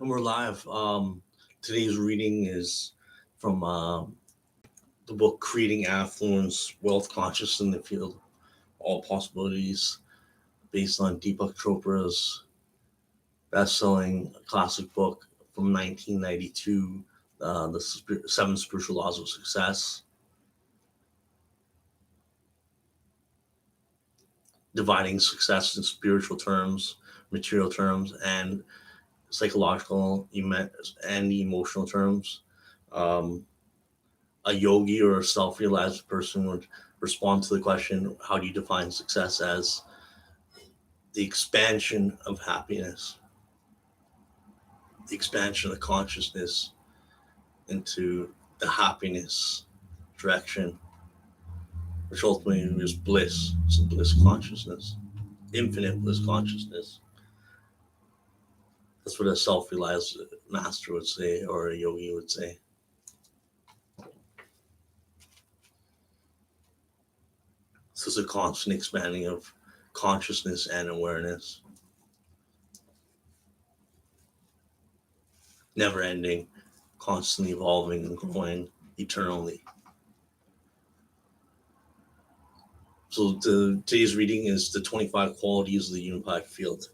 And we're live. Today's reading is from the book Creating Affluence, Wealth Conscious in the Field, All Possibilities, based on Deepak Chopra's best-selling classic book from 1992, The Seven Spiritual Laws of Success, dividing success in spiritual terms, material terms, and psychological and emotional terms. Um, a yogi or a self-realized person would respond to the question, how do you define success? As the expansion of happiness, the expansion of consciousness into the happiness direction, which ultimately is bliss. It's a bliss consciousness, infinite bliss consciousness. That's what a self-realized master would say, or a yogi would say. So it's a constant expanding of consciousness and awareness, never ending, constantly evolving and growing eternally. So today's reading is the 25 qualities of the unified field.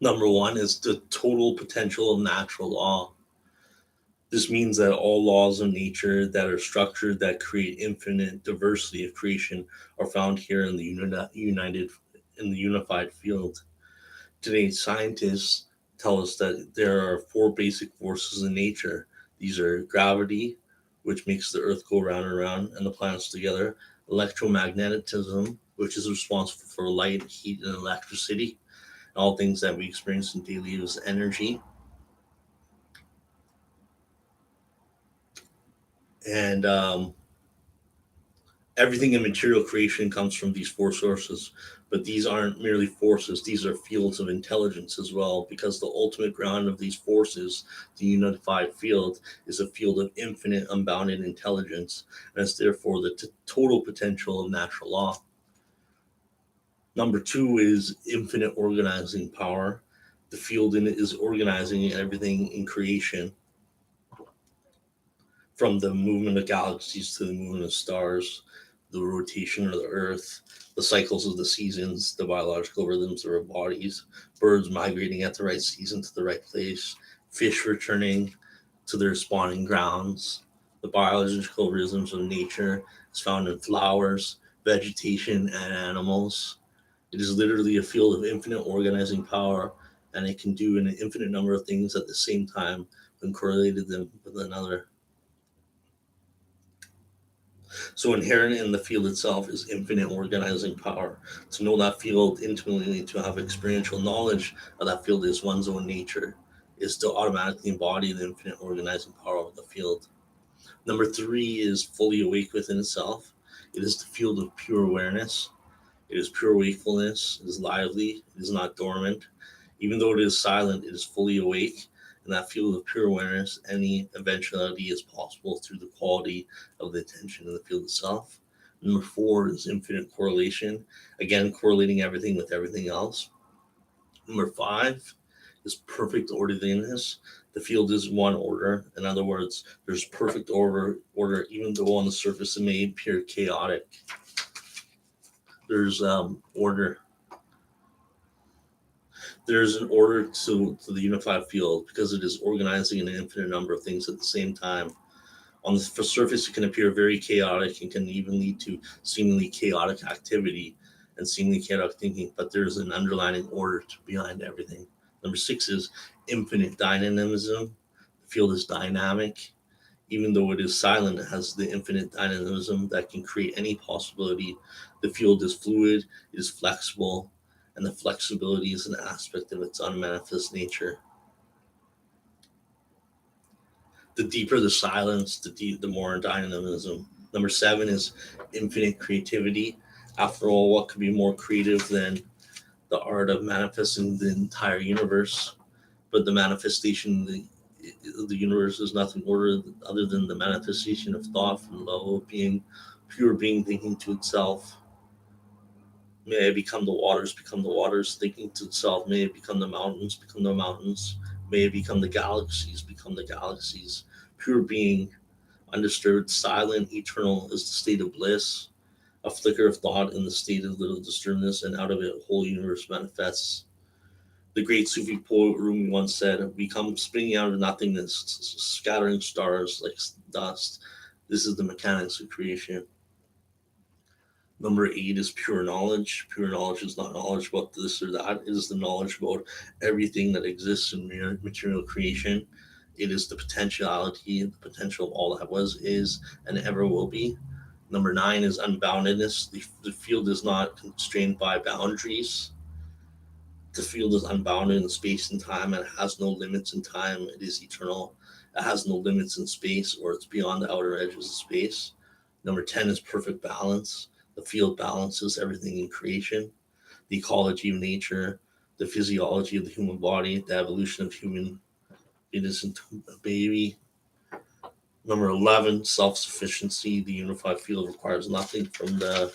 Number one is the total potential of natural law. This means that all laws of nature that are structured that create infinite diversity of creation are found here in the unified field. Today, scientists tell us that there are four basic forces in nature. These are gravity, which makes the earth go round and round and the planets together, electromagnetism, which is responsible for light, heat, and electricity, and all things that we experience in daily use energy, and everything in material creation comes from these four sources. But these aren't merely forces, these are fields of intelligence as well, because the ultimate ground of these forces, the unified field, is a field of infinite unbounded intelligence, and is therefore the total potential of natural law. Number two is infinite organizing power. The field in it is organizing everything in creation, from the movement of galaxies to the movement of stars, the rotation of the earth, the cycles of the seasons, the biological rhythms of our bodies, birds migrating at the right season to the right place, fish returning to their spawning grounds. The biological rhythms of nature is found in flowers, vegetation, and animals. It is literally a field of infinite organizing power, and it can do an infinite number of things at the same time when correlated them with another. So inherent in the field itself is infinite organizing power. To know that field intimately, to have experiential knowledge of that field is one's own nature, is to automatically embody the infinite organizing power of the field. Number three is fully awake within itself. It is the field of pure awareness. It is pure wakefulness. It is lively. It is not dormant. Even though it is silent, it is fully awake. In that field of pure awareness, any eventuality is possible through the quality of the attention in the field itself. Number four is infinite correlation. Again, correlating everything with everything else. Number five is perfect orderliness. The field is one order. In other words, there's perfect order, even though on the surface it may appear chaotic. There's order. There's an order to the unified field because it is organizing an infinite number of things at the same time. On the surface, it can appear very chaotic and can even lead to seemingly chaotic activity and seemingly chaotic thinking, but there's an underlying order behind everything. Number six is infinite dynamism. The field is dynamic. Even though it is silent, it has the infinite dynamism that can create any possibility. The field is fluid, it is flexible, and the flexibility is an aspect of its unmanifest nature. The deeper the silence, the more dynamism. Number seven is infinite creativity. After all, what could be more creative than the art of manifesting the entire universe, but the manifestation of the universe is nothing other than the manifestation of thought from love of being, pure being thinking to itself. May it become the waters thinking to itself. May it become the mountains. May it become the galaxies. Pure being, undisturbed, silent, eternal is the state of bliss. A flicker of thought in the state of little disturbedness, and out of it, a whole universe manifests. The great Sufi poet Rumi once said, "We come spinning out of nothingness, scattering stars like dust. This is the mechanics of creation." Number eight is pure knowledge. Pure knowledge is not knowledge about this or that. It is the knowledge about everything that exists in material creation. It is the potentiality, the potential of all that was, is, and ever will be. Number nine is unboundedness. The field is not constrained by boundaries. The field is unbounded in space and time, and it has no limits in time. It is eternal. It has no limits in space, or it's beyond the outer edges of space. Number 10 is perfect balance. The field balances everything in creation, the ecology of nature, the physiology of the human body, the evolution of human innocent baby. Number 11, self sufficiency. The unified field requires nothing from the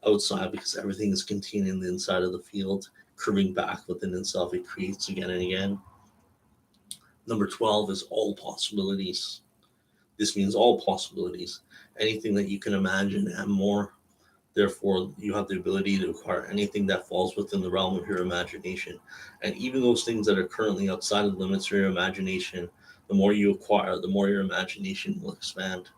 outside because everything is contained in the inside of the field, curving back within itself. It creates again and again. Number 12 is all possibilities. This means all possibilities. Anything that you can imagine and more. Therefore, you have the ability to acquire anything that falls within the realm of your imagination. And even those things that are currently outside of the limits of your imagination, the more you acquire, the more your imagination will expand.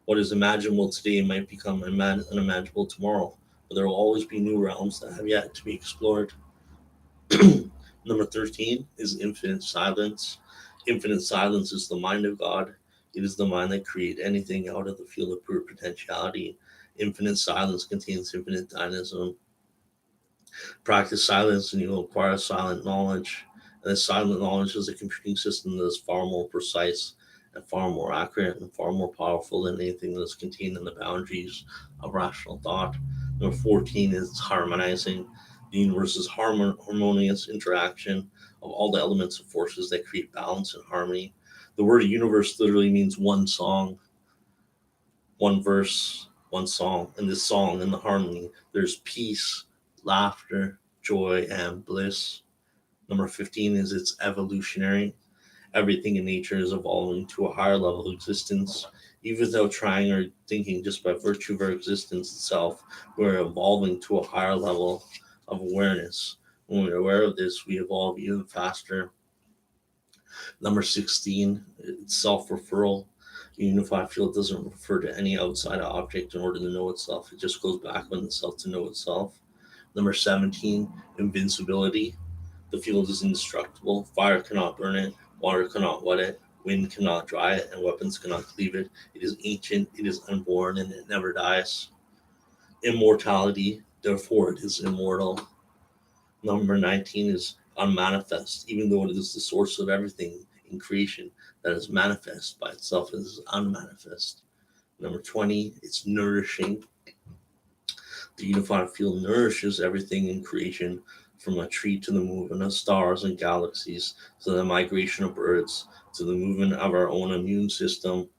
What is imaginable today might become unimaginable tomorrow, but there will always be new realms that have yet to be explored. Number 13 is infinite silence. Infinite silence is the mind of God. It is the mind that creates anything out of the field of pure potentiality. Infinite silence contains infinite dynamism. Practice silence and you'll acquire silent knowledge. And this silent knowledge is a computing system that is far more precise and far more accurate and far more powerful than anything that is contained in the boundaries of rational thought. Number 14 is harmonizing. The universe's harmonious interaction of all the elements and forces that create balance and harmony. The word universe literally means one song, one verse, one song. In this song, in the harmony, there's peace, laughter, joy, and bliss. Number 15 is it's evolutionary. Everything in nature is evolving to a higher level of existence. Even without trying or thinking, just by virtue of our existence itself, we're evolving to a higher level of awareness. When we're aware of this, we evolve even faster. Number 16, it's self referral. A unified field doesn't refer to any outside object in order to know itself, it just goes back on itself to know itself. Number 17, invincibility. The field is indestructible. Fire cannot burn it, water cannot wet it, wind cannot dry it, and weapons cannot cleave it. It is ancient, it is unborn, and it never dies. Immortality, therefore, it is immortal. Number 19 is unmanifest, even though it is the source of everything in creation that is manifest by itself, it is unmanifest. Number 20, it's nourishing. The unified field nourishes everything in creation, from a tree to the movement of stars and galaxies, to the migration of birds, to the movement of our own immune system,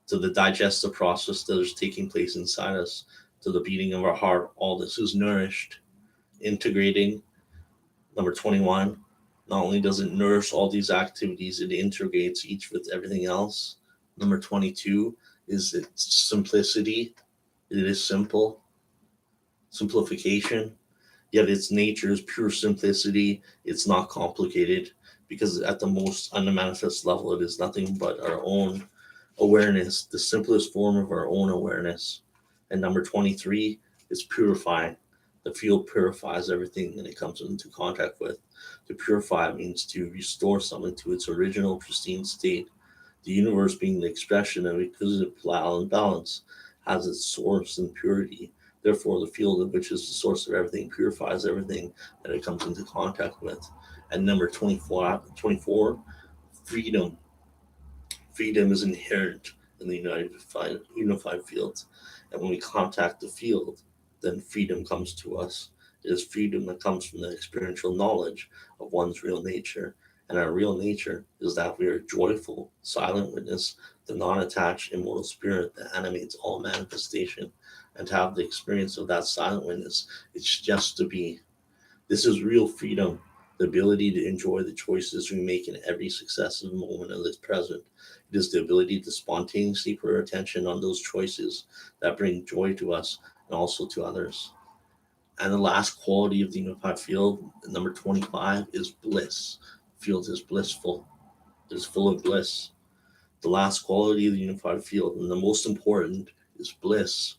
to the digestive process that is taking place inside us, to the beating of our heart. All this is nourished, integrating. Number 21, not only does it nourish all these activities, it integrates each with everything else. Number 22 is its simplicity. It is simple, simplification, yet its nature is pure simplicity. It's not complicated because at the most unmanifest level, it is nothing but our own awareness, the simplest form of our own awareness. And number 23 is purifying. The field purifies everything that it comes into contact with. To purify means to restore something to its original pristine state. The universe, being the expression of inquisitive balance, has its source in purity. Therefore, the field, which is the source of everything, purifies everything that it comes into contact with. And number 24, freedom. Freedom is inherent in the unified field. And when we contact the field, then freedom comes to us. It is freedom that comes from the experiential knowledge of one's real nature. And our real nature is that we are joyful, silent witness, the non attached, immortal spirit that animates all manifestation. And to have the experience of that silent witness, it's just to be. This is real freedom, the ability to enjoy the choices we make in every successive moment of the present. It is the ability to spontaneously put our attention on those choices that bring joy to us and also to others. And the last quality of the unified field, number 25, is bliss. Field is blissful. It is full of bliss. The last quality of the unified field, and the most important, is bliss.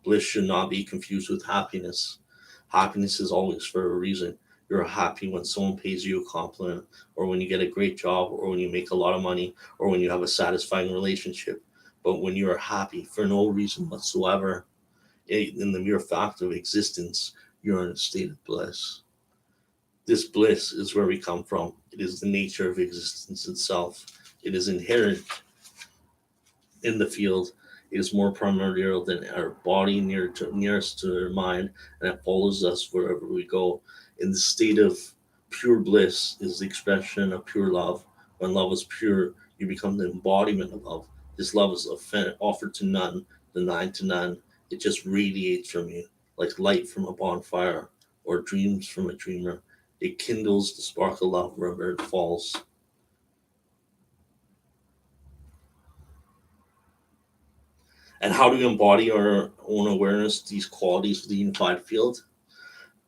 Bliss should not be confused with happiness. Happiness is always for a reason. You're happy when someone pays you a compliment, or when you get a great job, or when you make a lot of money, or when you have a satisfying relationship. But when you are happy for no reason whatsoever, in the mere fact of existence, you're in a state of bliss. This bliss is where we come from. It is the nature of existence itself. It is inherent in the field. It is more primordial than our body nearest to our mind, and it follows us wherever we go. In the state of pure bliss is the expression of pure love. When love is pure, you become the embodiment of love. This love is offered to none, denied to none. It just radiates from you like light from a bonfire or dreams from a dreamer. It kindles the spark of love wherever it falls. And how to embody our own awareness, these qualities of the unified field?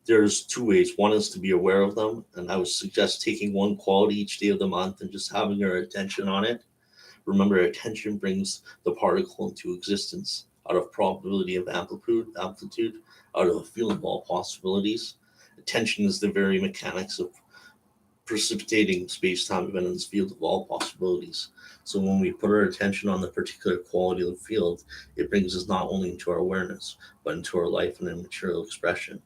There's two ways. One is to be aware of them, and I would suggest taking one quality each day of the month and just having your attention on it. Remember, attention brings the particle into existence out of probability of amplitude, out of a field of all possibilities. Attention is the very mechanics of precipitating space-time event in this field of all possibilities. So when we put our attention on the particular quality of the field, it brings us not only into our awareness, but into our life and in material expression.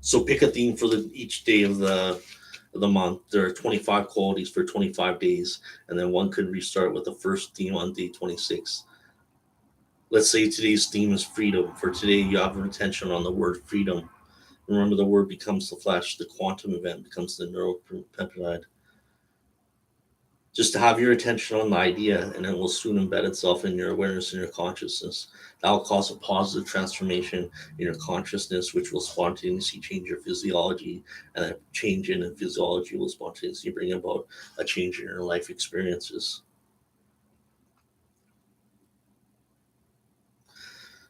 So pick a theme for each day of the month. There are 25 qualities for 25 days, and then one could restart with the first theme on day 26. Let's say today's theme is freedom. For today, you have your attention on the word freedom. Remember, the word becomes the flesh, the quantum event becomes the neuropeptide. Just to have your attention on the idea, and it will soon embed itself in your awareness and your consciousness. That will cause a positive transformation in your consciousness, which will spontaneously change your physiology, and a change in the physiology will spontaneously bring about a change in your life experiences.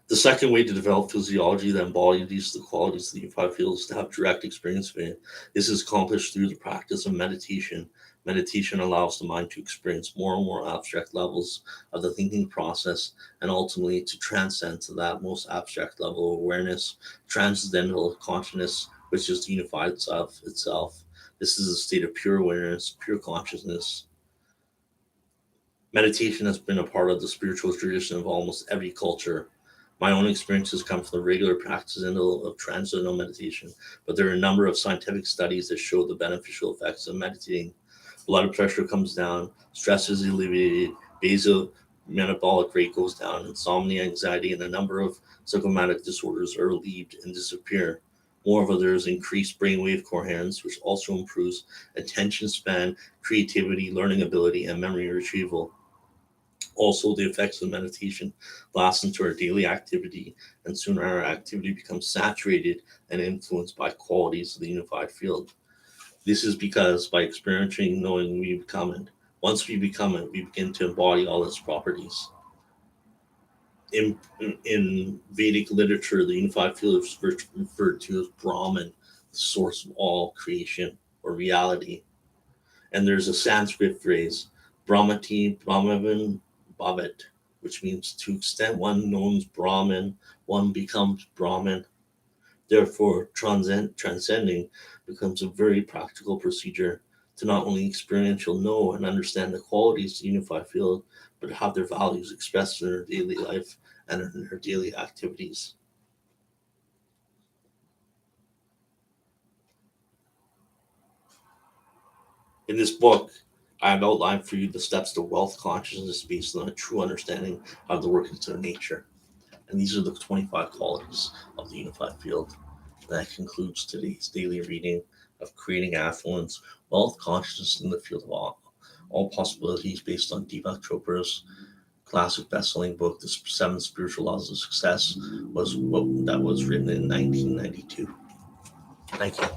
The second way to develop physiology that embodies the qualities of the unified field is to have direct experience with it. This is accomplished through the practice of meditation. Meditation allows the mind to experience more and more abstract levels of the thinking process and ultimately to transcend to that most abstract level of awareness, transcendental consciousness, which is the unified self itself. This is a state of pure awareness, pure consciousness. Meditation has been a part of the spiritual tradition of almost every culture. My own experiences come from the regular practice of transcendental meditation, but there are a number of scientific studies that show the beneficial effects of meditating. Blood pressure comes down, stress is alleviated, basal metabolic rate goes down, insomnia, anxiety, and a number of psychosomatic disorders are relieved and disappear. Moreover, there is increased brainwave coherence, which also improves attention span, creativity, learning ability, and memory retrieval. Also, the effects of meditation last into our daily activity, and soon our activity becomes saturated and influenced by qualities of the unified field. This is because by experiencing, knowing, we become it. Once we become it, we begin to embody all its properties. In Vedic literature, the unified field is referred to as Brahman, the source of all creation or reality. And there's a Sanskrit phrase, Brahmati Brahmavan Bhavat, which means to extent one knows Brahman, one becomes Brahman. Therefore, transcending becomes a very practical procedure to not only experiential know and understand the qualities of the unified field, but to have their values expressed in their daily life and in their daily activities. In this book, I have outlined for you the steps to wealth consciousness based on a true understanding of the workings of nature. And these are the 25 qualities of the unified field. That concludes today's daily reading of Creating Affluence, Wealth Consciousness in the Field of All Possibilities, based on Deepak Chopra's classic best-selling book, The Seven Spiritual Laws of Success, that was written in 1992. Thank you.